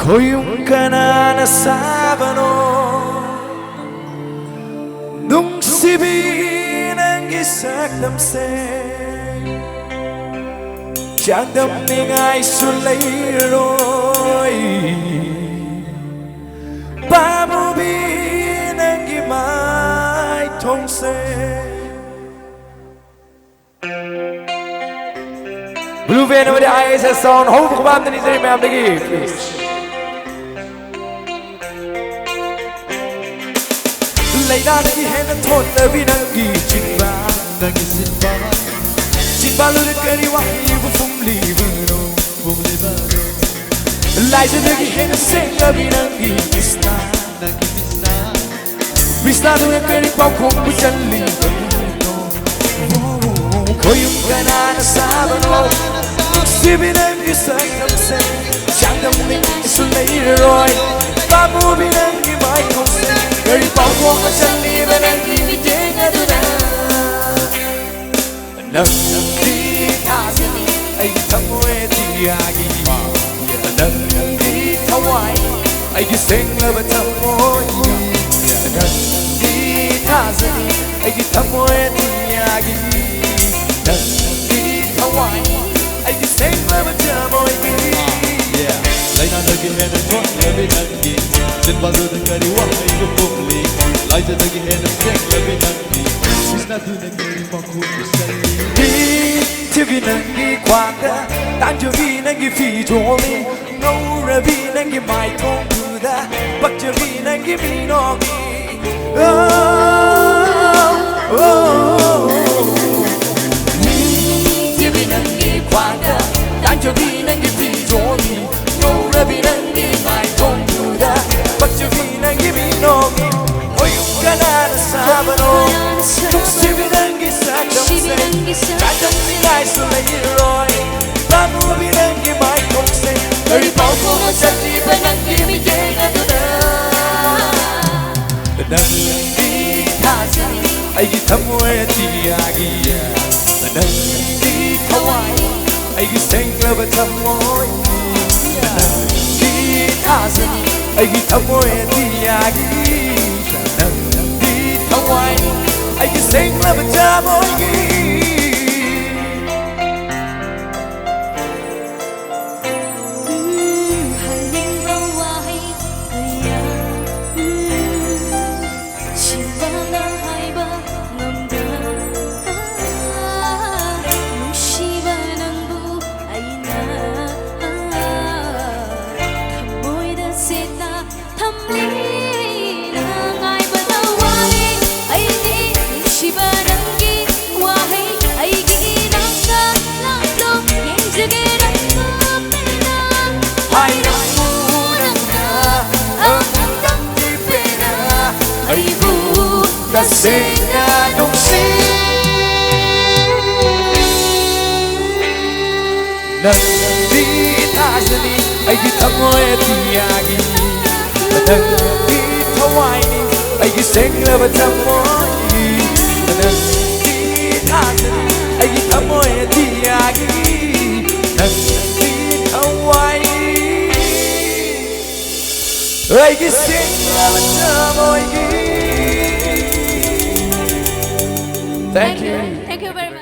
고용 가난한 사바노 농시비는 기삭담세 장담ning ai xuân lấy rồi ba mô bi nên ghi mãi thông xe Blue Vein over the eyes has sound hold for about the need ma'am the gift please lấy ra cái hết nó thôn ở vì năng ghi trình ba năng ghi xin ba luôn cái đi qua như một phung lì vừa lại cho đôi khi hết nó xanh ở vì năng ghi Vista luôn cái đi bao khung với chân lì khối yung cái na nó xa bao lâu chỉ vì năng ghi say ngắm say chẳng đâm linh xuân lấy rồi ba mua vì năng ghi mãi không say người đi bao khung với chân lì và năng ghi vì chế ngã tôi đã nâng đi tha dừng ai thăm quê thì ai nâng đi thâu ai ai sinh là bất thầm môi nâng đi tha dừng ai thăm quê thì ai nâng đi thâu ai ai sinh là bất thầm môi lấy nó nơi kia nó thoát nhớ bên nâng gì xin bao giờ từng ngày đi qua ai cũng không lý lấy cho nơi kia nó sinh là bên nâng gì Isna tu nâng đi mà không được say Thiếu vì nâng đi khoan đã Tan cho vì nâng đi phi trô li Ngâu ra vì nâng đi mai thông thư đã Bắt cho vì nâng đi mi nọ ghi Thiếu vì nâng đi khoan đã Tan cho vì nâng đi phi trô li Ngâu ra vì nâng đi mai thông thư đã Bắt cho vì nâng đi mi nọ ghi Ôi yung ka na nasa bano Kung sibinang gisak damse Kadang nilay sulay rồi Ta mua binang gimay kong se Dari bao ko mo sa tiba ng gimigay na doon Nang di tasa ay gitam mo ay tiyagi Nang di taway ay giseng labatam mo Nang di tasa ay gitam mo ay tiyagi Hawaii, I can sing love a time on you. Kasihnya nungsi Nang di tasani ay gitam mo ay tiyagi Nang di tawai ni ay gising labatam mo Nang di tasani ay gitam mo ay tiyagi Nang di tawai ay gising labatam mo Thank you.